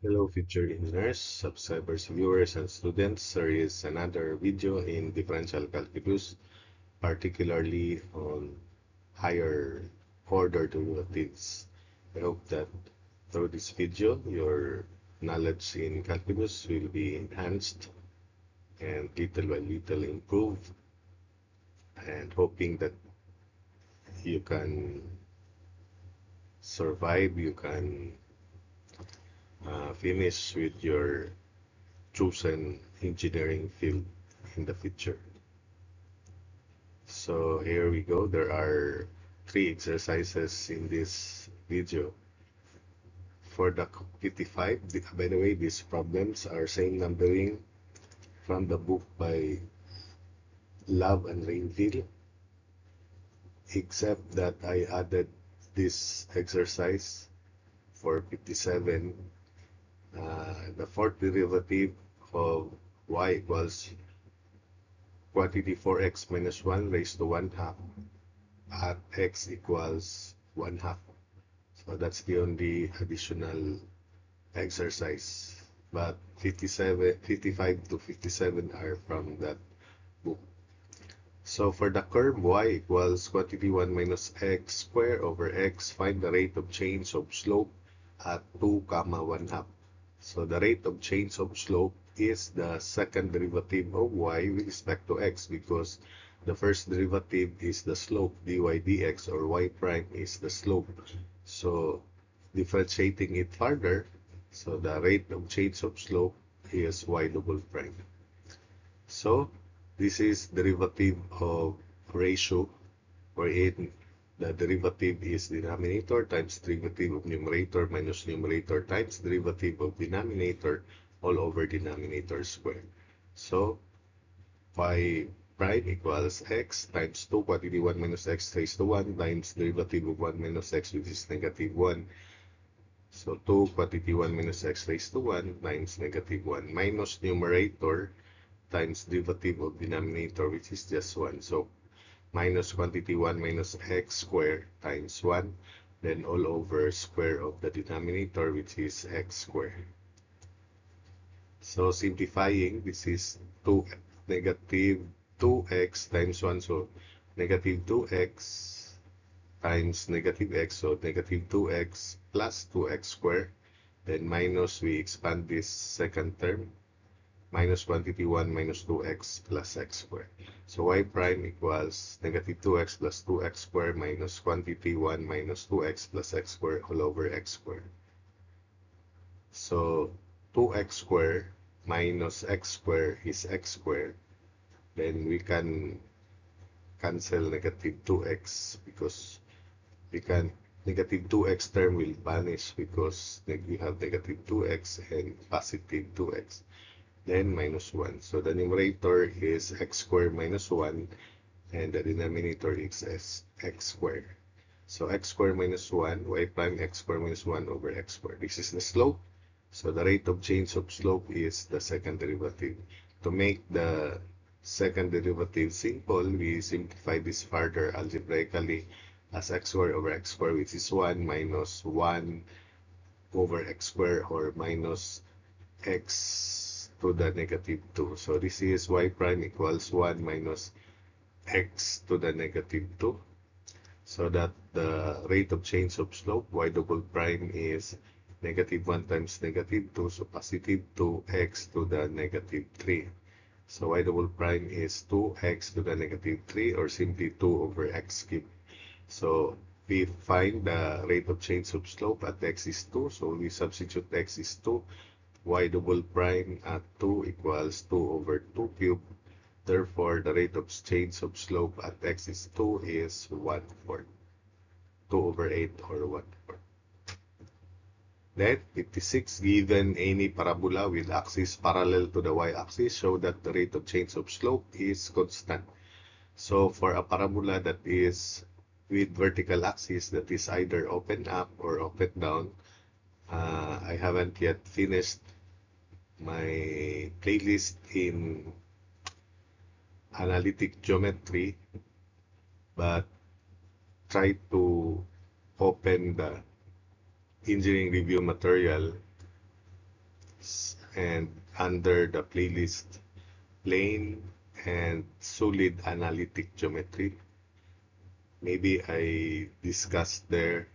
Hello, future engineers, subscribers, viewers, and students. There is another video in differential calculus, particularly on higher order derivatives. I hope that through this video, your knowledge in calculus will be enhanced and little by little improved, and hoping that you can survive, you can finish with your chosen engineering field in the future. So here we go. There are three exercises in this video. For the 55, by the way, these problems are same numbering from the book by Love and Rainville, except that I added this exercise for 57. The fourth derivative of y equals quantity 4x minus 1 raised to 1 half at x equals 1 half. So that's the only additional exercise. But 55 to 57 are from that book. So for the curve y equals quantity 1 minus x square over x, find the rate of change of slope at 2 comma 1 half. So the rate of change of slope is the second derivative of y with respect to x, because the first derivative is the slope dy dx, or y prime is the slope. So differentiating it further, so the rate of change of slope is y double prime. So this is derivative of ratio, wherein the derivative is denominator times derivative of numerator minus numerator times derivative of denominator all over denominator square. So y prime equals x times 2 quantity 1 minus x raised to 1 times derivative of 1 minus x, which is negative 1. So 2 quantity 1 minus x raised to 1 times negative 1 minus numerator times derivative of denominator, which is just 1. So minus quantity 1 minus x squared times 1, then all over square of the denominator, which is x squared. So simplifying, this is negative 2x times 1. So negative 2x times negative x. So negative 2x plus 2x squared. Then minus, we expand this second term, minus quantity 1 minus 2x plus x squared. So y prime equals negative 2x plus 2x squared minus quantity 1 minus 2x plus x squared all over x squared. So 2x squared minus x squared is x squared. Then we can cancel negative 2x, because we can negative 2x term will vanish because we have negative 2x and positive 2x. Then minus 1. So the numerator is x squared minus 1, and the denominator is x squared. So x squared minus 1, y prime x squared minus 1 over x squared. This is the slope. So the rate of change of slope is the second derivative. To make the second derivative simple, we simplify this further algebraically as x squared over x squared, which is 1 minus 1 over x squared, or minus x to the negative 2. So this is y prime equals 1 minus x to the negative 2. So that the rate of change of slope, y double prime, is negative 1 times negative 2. So positive 2x to the negative 3. So y double prime is 2x to the negative 3, or simply 2 over x cubed. So we find the rate of change of slope at x is 2. So we substitute x is 2. Y double prime at 2 equals 2 over 2 cubed. Therefore, the rate of change of slope at x is 2 is 1/4. 2 over 8, or 1/4. Then 56, given any parabola with axis parallel to the y-axis, show that the rate of change of slope is constant. So for a parabola that is with vertical axis, that is either open up or open down, I haven't yet finished my playlist in analytic geometry, but try to open the engineering review material and under the playlist plane and solid analytic geometry. Maybe I discussed there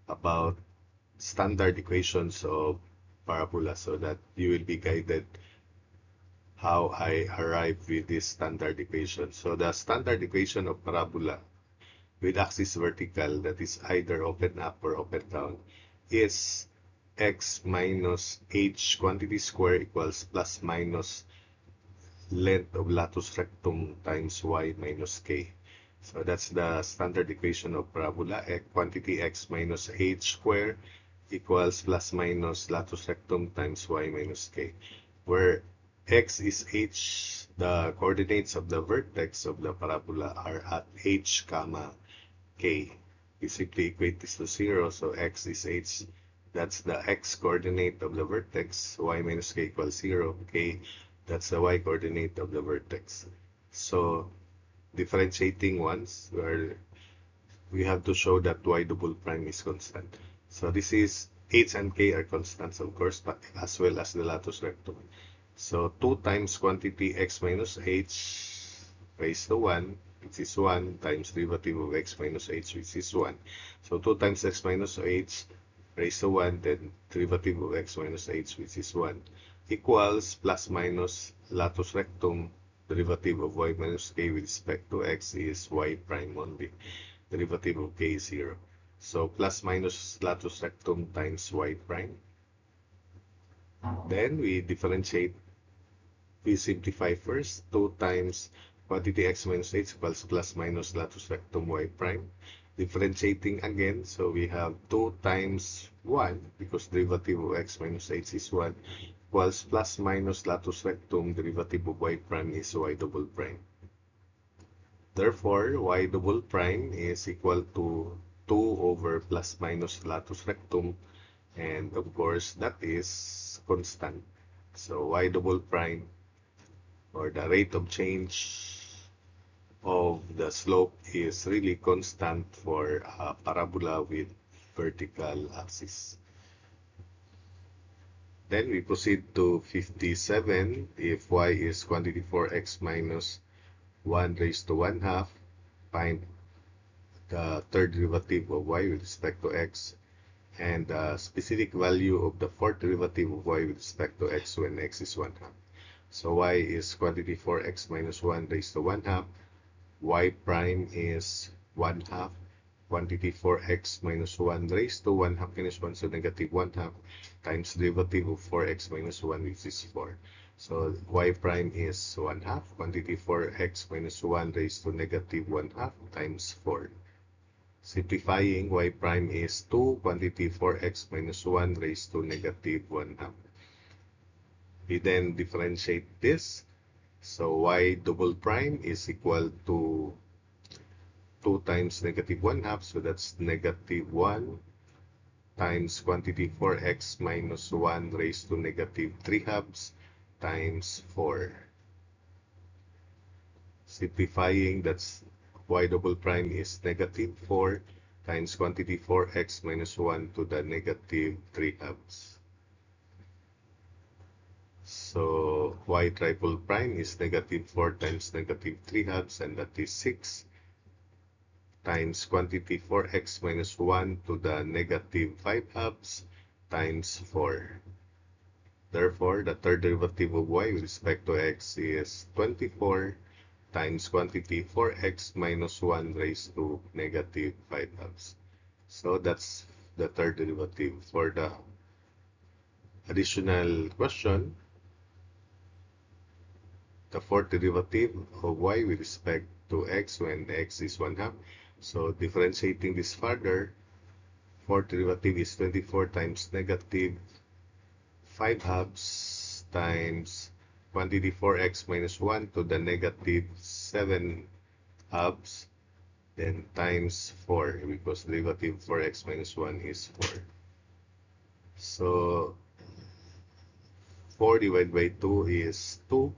about standard equations of parabola so that you will be guided how I arrive with this standard equation. So the standard equation of parabola with axis vertical, that is either open up or open down, is x minus h quantity square equals plus minus length of latus rectum times y minus k. So that's the standard equation of parabola. Quantity x minus h square equals plus minus latus rectum times y minus k, where x is h, the coordinates of the vertex of the parabola are at h comma k. You simply equate this to 0, so x is h. That's the x coordinate of the vertex, y minus k equals 0, k, that's the y coordinate of the vertex. So differentiating ones, where we have to show that y double prime is constant. So this is h and k are constants, of course, but as well as the latus rectum. So 2 times quantity x minus h raised to 1, which is 1, times derivative of x minus h, which is 1. So 2 times x minus h raised to 1, then derivative of x minus h, which is 1, equals plus minus latus rectum, derivative of y minus k with respect to x is y prime only. Derivative of k is 0. So plus minus latus rectum times y prime. Then we differentiate. We simplify first. 2 times quantity x minus h equals plus minus latus rectum y prime. Differentiating again, so we have 2 times 1, because derivative of x minus h is 1, equals plus minus latus rectum, derivative of y prime is y double prime. Therefore, y double prime is equal to 2 over plus minus latus rectum, and of course that is constant. So y double prime, or the rate of change of the slope, is really constant for a parabola with vertical axis. Then we proceed to 57. If y is quantity for x minus 1 raised to 1 half, find the third derivative of y with respect to x and the specific value of the fourth derivative of y with respect to x when x is 1 half. So y is quantity for x minus 1 raised to 1 half, y prime is 1 half, quantity for x minus 1 raised to 1 half minus 1, so negative 1 half, times derivative of 4x minus 1, which is 4. So y prime is 1 half, quantity for x minus 1 raised to negative 1 half times 4. Simplifying, y prime is 2, quantity for x minus 1 raised to negative 1 half. We then differentiate this. So y double prime is equal to 2 times negative 1 half, so that's negative 1 times quantity for x minus 1 raised to negative 3 halves times 4. Simplifying, that's y double prime is negative 4 times quantity for x minus 1 to the negative 3 halves. So y triple prime is negative 4 times negative 3 halves, and that is 6 times quantity for x minus 1 to the negative 5 halves times 4. Therefore, the third derivative of y with respect to x is 24 times quantity for x minus 1 raised to negative 5 halves. So that's the third derivative. For the additional question, the fourth derivative of y with respect to x when x is 1 half. So differentiating this further, fourth derivative is 24 times negative 5 halves times quantity for x minus 1 to the negative 7 halves, then times 4, because derivative for x minus 1 is 4. So 4 divided by 2 is 2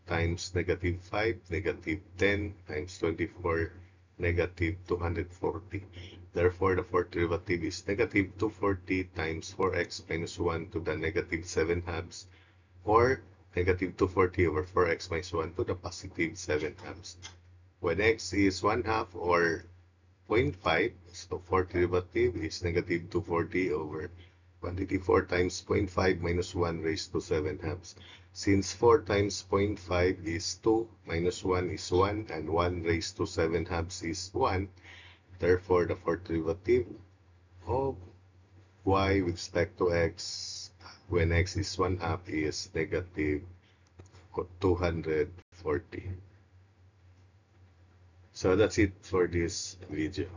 times negative 5, negative 10 times 24, negative 240. Therefore, the fourth derivative is negative 240 times 4x minus 1 to the negative 7 halves or negative 240 over 4x minus 1 to the positive 7 halves. When x is 1 half or zero point 0.5, so fourth derivative is negative 240 over quantity 4 times 0 0.5 minus 1 raised to 7 halves. Since 4 times 0 0.5 is 2, minus 1 is 1, and 1 raised to 7 halves is 1, therefore the fourth derivative of y with respect to x when x is 1 half is negative 240. So that's it for this video.